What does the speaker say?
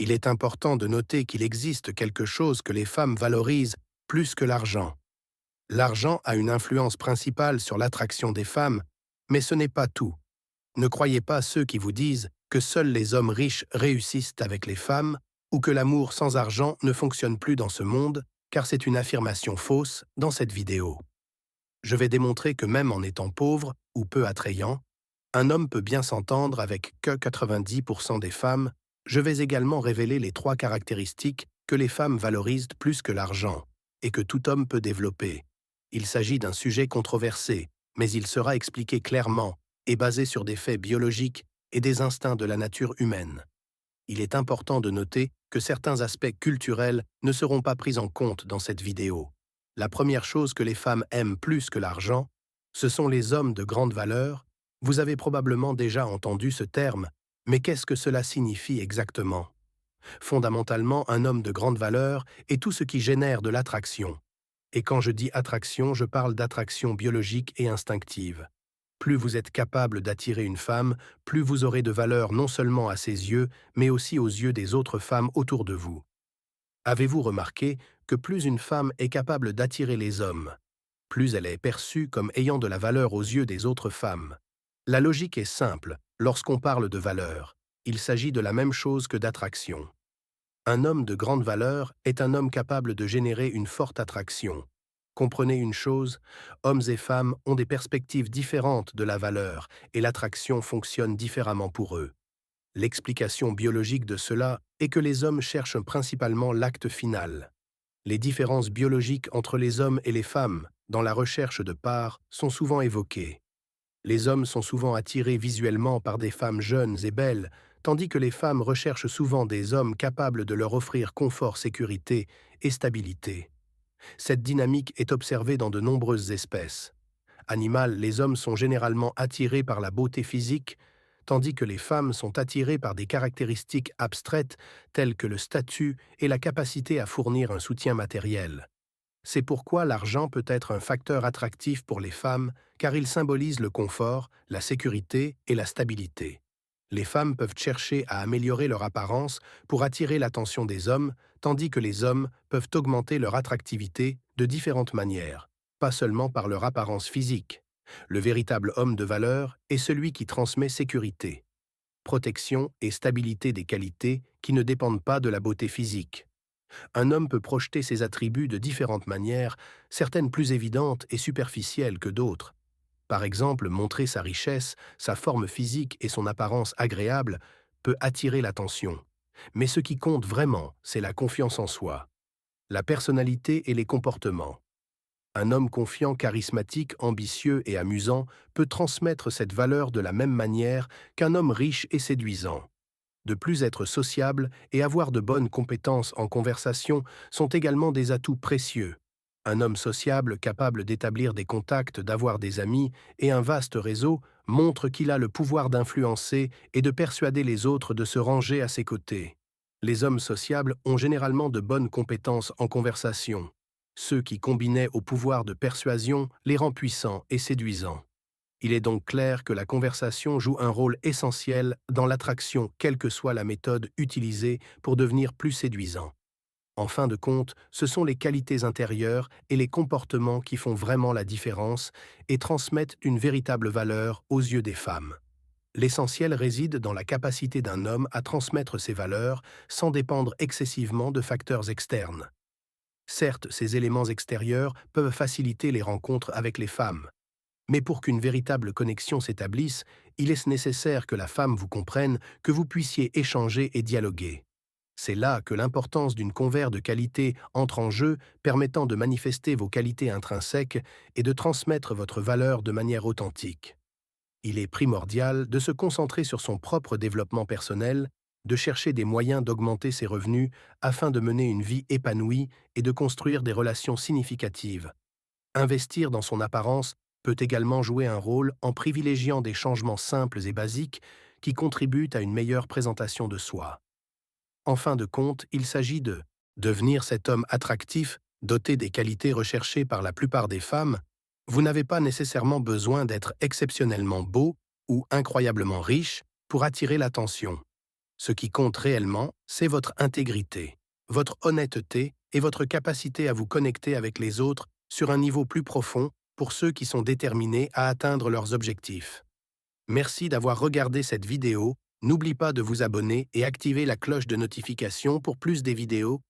Il est important de noter qu'il existe quelque chose que les femmes valorisent plus que l'argent. L'argent a une influence principale sur l'attraction des femmes, mais ce n'est pas tout. Ne croyez pas ceux qui vous disent que seuls les hommes riches réussissent avec les femmes ou que l'amour sans argent ne fonctionne plus dans ce monde, car c'est une affirmation fausse dans cette vidéo. Je vais démontrer que même en étant pauvre ou peu attrayant, un homme peut bien s'entendre avec que 90% des femmes. Je vais également révéler les 3 caractéristiques que les femmes valorisent plus que l'argent et que tout homme peut développer. Il s'agit d'un sujet controversé, mais il sera expliqué clairement et basé sur des faits biologiques et des instincts de la nature humaine. Il est important de noter que certains aspects culturels ne seront pas pris en compte dans cette vidéo. La première chose que les femmes aiment plus que l'argent, ce sont les hommes de grande valeur. Vous avez probablement déjà entendu ce terme, mais qu'est-ce que cela signifie exactement? Fondamentalement, un homme de grande valeur est tout ce qui génère de l'attraction. Et quand je dis attraction, je parle d'attraction biologique et instinctive. Plus vous êtes capable d'attirer une femme, plus vous aurez de valeur non seulement à ses yeux, mais aussi aux yeux des autres femmes autour de vous. Avez-vous remarqué que plus une femme est capable d'attirer les hommes, plus elle est perçue comme ayant de la valeur aux yeux des autres femmes? La logique est simple, lorsqu'on parle de valeur, il s'agit de la même chose que d'attraction. Un homme de grande valeur est un homme capable de générer une forte attraction. Comprenez une chose, hommes et femmes ont des perspectives différentes de la valeur et l'attraction fonctionne différemment pour eux. L'explication biologique de cela est que les hommes cherchent principalement l'acte final. Les différences biologiques entre les hommes et les femmes, dans la recherche de part, sont souvent évoquées. Les hommes sont souvent attirés visuellement par des femmes jeunes et belles, tandis que les femmes recherchent souvent des hommes capables de leur offrir confort, sécurité et stabilité. Cette dynamique est observée dans de nombreuses espèces. Animales, les hommes sont généralement attirés par la beauté physique, tandis que les femmes sont attirées par des caractéristiques abstraites telles que le statut et la capacité à fournir un soutien matériel. C'est pourquoi l'argent peut être un facteur attractif pour les femmes, car il symbolise le confort, la sécurité et la stabilité. Les femmes peuvent chercher à améliorer leur apparence pour attirer l'attention des hommes, tandis que les hommes peuvent augmenter leur attractivité de différentes manières, pas seulement par leur apparence physique. Le véritable homme de valeur est celui qui transmet sécurité, protection et stabilité, des qualités qui ne dépendent pas de la beauté physique. Un homme peut projeter ses attributs de différentes manières, certaines plus évidentes et superficielles que d'autres. Par exemple, montrer sa richesse, sa forme physique et son apparence agréable peut attirer l'attention. Mais ce qui compte vraiment, c'est la confiance en soi, la personnalité et les comportements. Un homme confiant, charismatique, ambitieux et amusant peut transmettre cette valeur de la même manière qu'un homme riche et séduisant. De plus, être sociable et avoir de bonnes compétences en conversation sont également des atouts précieux. Un homme sociable, capable d'établir des contacts, d'avoir des amis et un vaste réseau, montre qu'il a le pouvoir d'influencer et de persuader les autres de se ranger à ses côtés. Les hommes sociables ont généralement de bonnes compétences en conversation. Ceux qui combinaient au pouvoir de persuasion les rend puissants et séduisants. Il est donc clair que la conversation joue un rôle essentiel dans l'attraction, quelle que soit la méthode utilisée pour devenir plus séduisant. En fin de compte, ce sont les qualités intérieures et les comportements qui font vraiment la différence et transmettent une véritable valeur aux yeux des femmes. L'essentiel réside dans la capacité d'un homme à transmettre ses valeurs sans dépendre excessivement de facteurs externes. Certes, ces éléments extérieurs peuvent faciliter les rencontres avec les femmes. Mais pour qu'une véritable connexion s'établisse, il est nécessaire que la femme vous comprenne, que vous puissiez échanger et dialoguer. C'est là que l'importance d'une converse de qualité entre en jeu, permettant de manifester vos qualités intrinsèques et de transmettre votre valeur de manière authentique. Il est primordial de se concentrer sur son propre développement personnel, de chercher des moyens d'augmenter ses revenus afin de mener une vie épanouie et de construire des relations significatives. Investir dans son apparence peut également jouer un rôle en privilégiant des changements simples et basiques qui contribuent à une meilleure présentation de soi. En fin de compte, il s'agit de devenir cet homme attractif, doté des qualités recherchées par la plupart des femmes. Vous n'avez pas nécessairement besoin d'être exceptionnellement beau ou incroyablement riche pour attirer l'attention. Ce qui compte réellement, c'est votre intégrité, votre honnêteté et votre capacité à vous connecter avec les autres sur un niveau plus profond pour ceux qui sont déterminés à atteindre leurs objectifs. Merci d'avoir regardé cette vidéo. N'oublie pas de vous abonner et activer la cloche de notification pour plus des vidéos